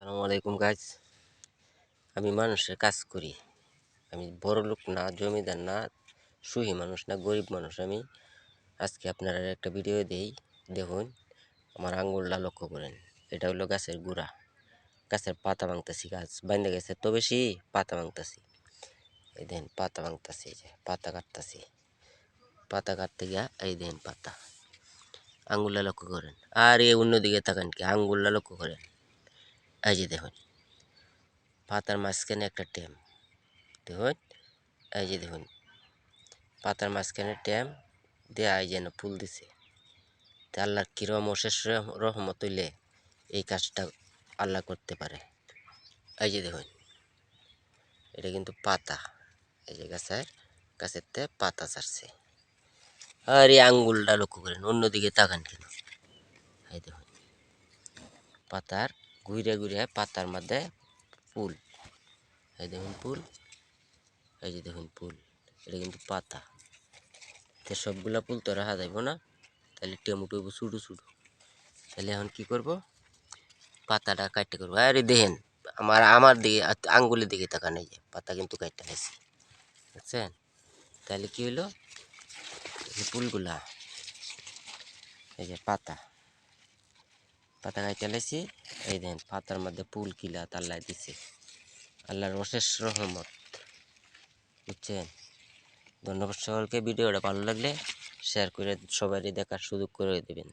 আসসালামু আলাইকুম গাইজ। আমি মানুষের কাজ করি। আমি বড় লোক না, জমিদার না, সুখী মানুষ না, গরিব মানুষ। আমি আজকে আপনারা একটা ভিডিও দেই, দেখুন আমার আঙ্গুলটা লক্ষ্য করেন। এটা হলো গাছের গুড়া, গাছের পাতা ভাঙতেছি। গাছ বাইন্দে গেছে তো বেশি, পাতা ভাঙতেছি। এই দেন পাতা ভাঙতেছি, এই যে পাতা কাটতেছি। পাতা কাটতে গিয়া এই দেন পাতা, আঙ্গুলটা লক্ষ্য করেন। আর এই অন্যদিকে তাকান, কি আঙ্গুলটা লক্ষ্য করেন। এই যে দেখুন পাতার মাঝখানে একটা টেম, দেখুন এই যে দেখুন পাতার মাঝখানে ট্যাম দেয়া, এই যেন ফুল দিছে। তা আল্লাহর কিরম অশেষ রহমত হইলে এই কাজটা আল্লাহ করতে পারে। এই যে দেখুন এটা কিন্তু পাতা, এই যে গাছের তে পাতা ছাড়ছে। আর এই আঙ্গুলটা লক্ষ্য করেন, অন্যদিকে তাকান কেন। এই দেখুন পাতার ঘুরে ঘুরে পাতার মধ্যে ফুল, এই দেখুন ফুল, এই যে দেখুন ফুল। এটা কিন্তু পাতা। তো সবগুলা ফুল তো রাখা যাইব না, তাহলে টেমুটো ছুটু ছুটু। তাহলে এখন কি করব, পাতাটা কাটতে করবো। আরে দেখেন আমার দিকে, আঙ্গুলের দিকে তাকান, এই যে পাতা কিন্তু কাটতে গেছি, বুঝছেন। তাহলে কি হলো, এই ফুলগুলা, এই যে পাতা কাটতে লাইছি। এই দেখেন পাতার মধ্যে ফুল কিলা তাল্লাই দিছে, আল্লাহর অশেষ রহমত, বুঝছেন। ধন্যবাদ সকলকে। ভিডিওটা ভালো লাগলে শেয়ার করে সবারই দেখার সুযোগ করে দেবেন।